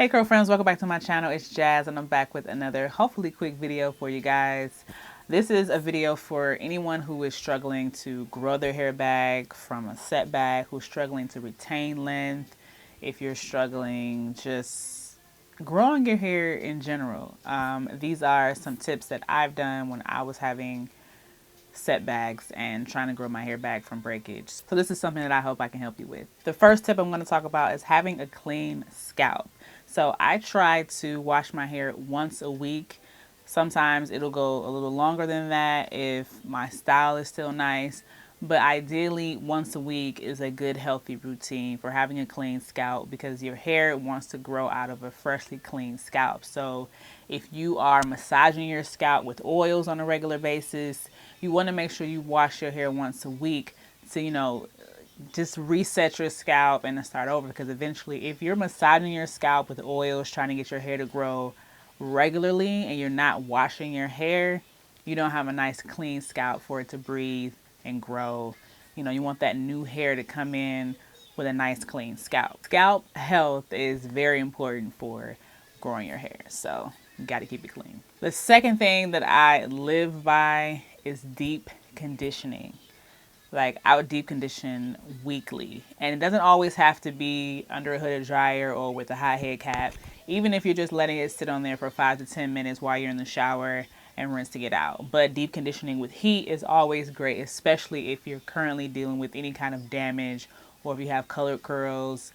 Hey curl friends, welcome back to my channel. It's Jazz and I'm back with another hopefully quick video for you guys. This is a video for anyone who is struggling to grow their hair back from a setback, who's struggling to retain length, if you're struggling just growing your hair in general. These are some tips that I've done when I was having setbacks and trying to grow my hair back from breakage. So this is something that I hope I can help you with. The first tip I'm going to talk about is having a clean scalp. So I try to wash my hair once a week. Sometimes it'll go a little longer than that if my style is still nice, but ideally once a week is a good healthy routine for having a clean scalp because your hair wants to grow out of a freshly clean scalp. So if you are massaging your scalp with oils on a regular basis, you want to make sure you wash your hair once a week to, just reset your scalp and to start over, because eventually if you're massaging your scalp with oils trying to get your hair to grow regularly and you're not washing your hair, you don't have a nice clean scalp for it to breathe and grow. You want that new hair to come in with a nice clean scalp. Scalp health is very important for growing your hair, so you got to keep it clean. The second thing that I live by is deep conditioning. Like, I would deep condition weekly, and it doesn't always have to be under a hooded dryer or with a high head cap. Even if you're just letting it sit on there for 5 to 10 minutes while you're in the shower and rinsing it out. But deep conditioning with heat is always great, especially if you're currently dealing with any kind of damage, or if you have colored curls,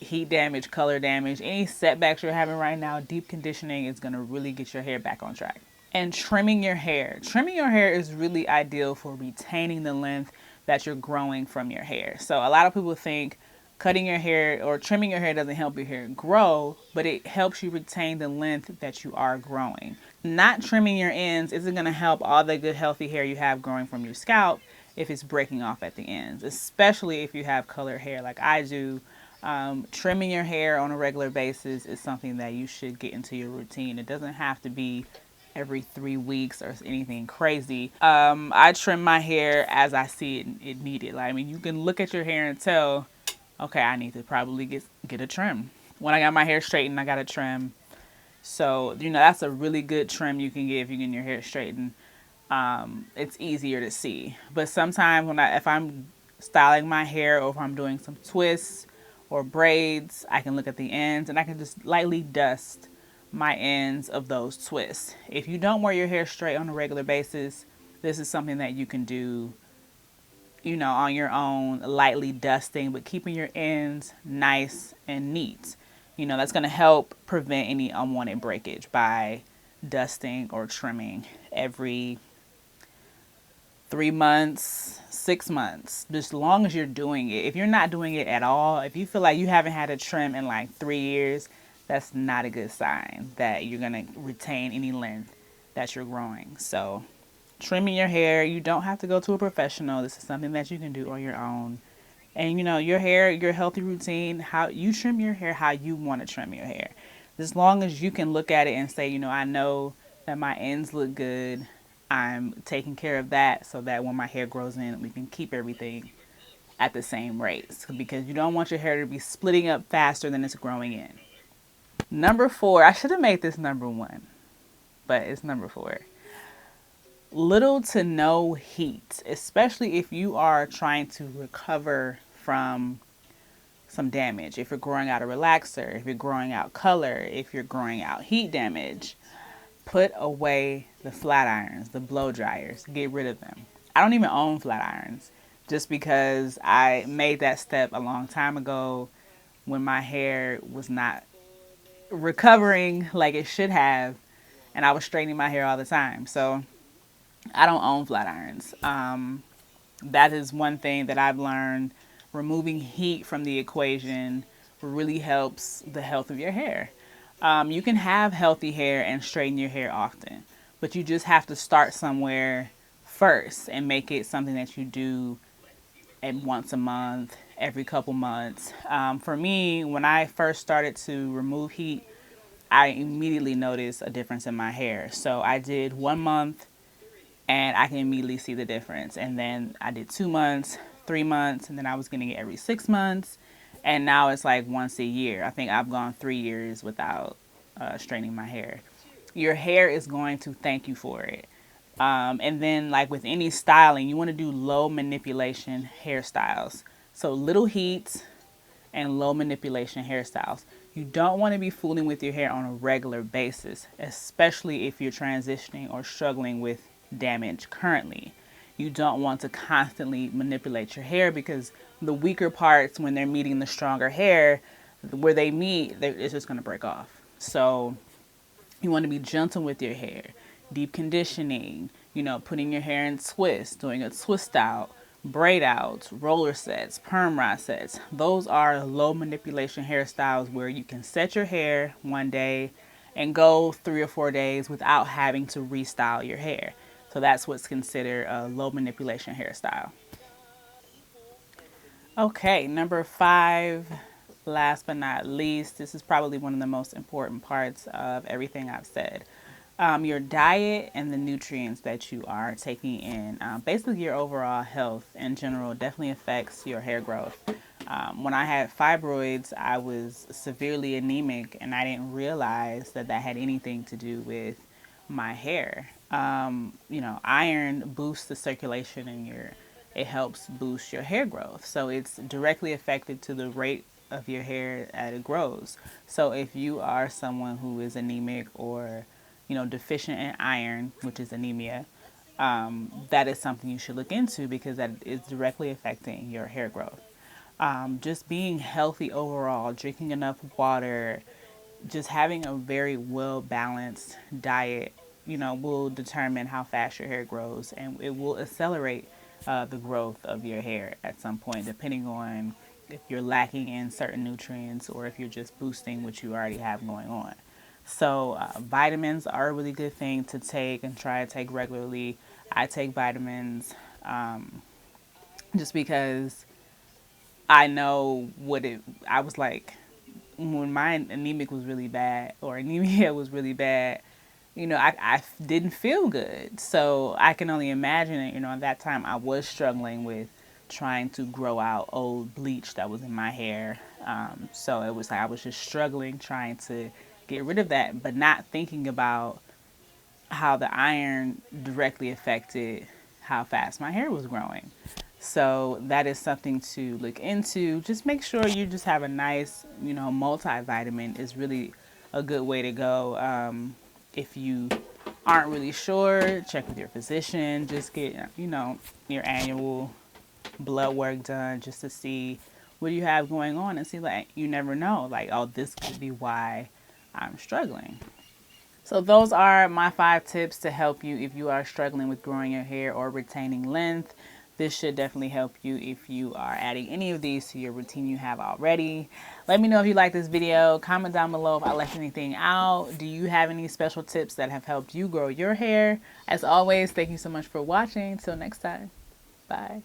heat damage, color damage, any setbacks you're having right now. Deep conditioning is going to really get your hair back on track. And trimming your hair. Trimming your hair is really ideal for retaining the length that you're growing from your hair. So a lot of people think cutting your hair or trimming your hair doesn't help your hair grow, but it helps you retain the length that you are growing. Not trimming your ends isn't going to help all the good healthy hair you have growing from your scalp if it's breaking off at the ends, especially if you have colored hair like I do. Trimming your hair on a regular basis is something that you should get into your routine. It doesn't have to be every 3 weeks or anything crazy. I trim my hair as I see it needed. Like, I mean, you can look at your hair and tell, okay, I need to probably get a trim. When I got my hair straightened, I got a trim. So, that's a really good trim you can get if you're getting your hair straightened. It's easier to see. But sometimes if I'm styling my hair, or if I'm doing some twists or braids, I can look at the ends and I can just lightly dust my ends of those twists. If you don't wear your hair straight on a regular basis, this is something that you can do, on your own, lightly dusting, but keeping your ends nice and neat. That's going to help prevent any unwanted breakage by dusting or trimming every 3 months, 6 months, just as long as you're doing it. If you're not doing it at all, if you feel like you haven't had a trim in like 3 years, that's not a good sign that you're going to retain any length that you're growing. So trimming your hair, you don't have to go to a professional. This is something that you can do on your own. And your hair, your healthy routine, how you trim your hair, how you want to trim your hair. As long as you can look at it and say, I know that my ends look good. I'm taking care of that so that when my hair grows in, we can keep everything at the same rates, because you don't want your hair to be splitting up faster than it's growing in. Number 4, I should have made this number 1, but it's number 4. Little to no heat, especially if you are trying to recover from some damage. If you're growing out a relaxer, if you're growing out color, if you're growing out heat damage, put away the flat irons, the blow dryers, get rid of them. I don't even own flat irons, just because I made that step a long time ago when my hair was not recovering like it should have, and I was straightening my hair all the time. So I don't own flat irons. That is one thing that I've learned. Removing heat from the equation really helps the health of your hair. You can have healthy hair and straighten your hair often, but you just have to start somewhere first and make it something that you do once a month, every couple months. For me, when I first started to remove heat, I immediately noticed a difference in my hair. So I did 1 month and I can immediately see the difference. And then I did 2 months, 3 months, and then I was getting it every 6 months. And now it's like once a year. I think I've gone 3 years without straightening my hair. Your hair is going to thank you for it. And then, like with any styling, you want to do low manipulation hairstyles. So little heat and low manipulation hairstyles. You don't want to be fooling with your hair on a regular basis, especially if you're transitioning or struggling with damage currently. You don't want to constantly manipulate your hair because the weaker parts, when they're meeting the stronger hair, where they meet, it's just going to break off. So you want to be gentle with your hair, deep conditioning, putting your hair in twists, doing a twist out, braid outs, roller sets, perm rod sets. Those are low manipulation hairstyles where you can set your hair one day and go 3 or 4 days without having to restyle your hair. So that's what's considered a low manipulation hairstyle. Okay, number 5, last but not least, this is probably one of the most important parts of everything I've said. Your diet and the nutrients that you are taking in, basically your overall health in general, definitely affects your hair growth. When I had fibroids, I was severely anemic, and I didn't realize that that had anything to do with my hair. Iron boosts the circulation in it helps boost your hair growth. So it's directly affected to the rate of your hair as it grows. So if you are someone who is anemic or, deficient in iron, which is anemia, that is something you should look into because that is directly affecting your hair growth. Just being healthy overall, drinking enough water, just having a very well balanced diet, will determine how fast your hair grows, and it will accelerate the growth of your hair at some point, depending on if you're lacking in certain nutrients or if you're just boosting what you already have going on. So vitamins are a really good thing to take and try to take regularly. I take vitamins just because I know I was like, when my anemic was really bad, or anemia was really bad, I didn't feel good. So I can only imagine it, at that time I was struggling with trying to grow out old bleach that was in my hair. So it was like I was just struggling trying to get rid of that, but not thinking about how the iron directly affected how fast my hair was growing. So that is something to look into. Just make sure you just have a nice, multivitamin is really a good way to go. If you aren't really sure, check with your physician. Just get, your annual blood work done just to see what you have going on and see, like, you never know, like, oh, this could be why I'm struggling. So those are my 5 tips to help you if you are struggling with growing your hair or retaining length. This should definitely help you if you are adding any of these to your routine you have already. Let me know if you like this video. Comment down below if I left anything out. Do you have any special tips that have helped you grow your hair? As always, thank you so much for watching. Till next time. Bye.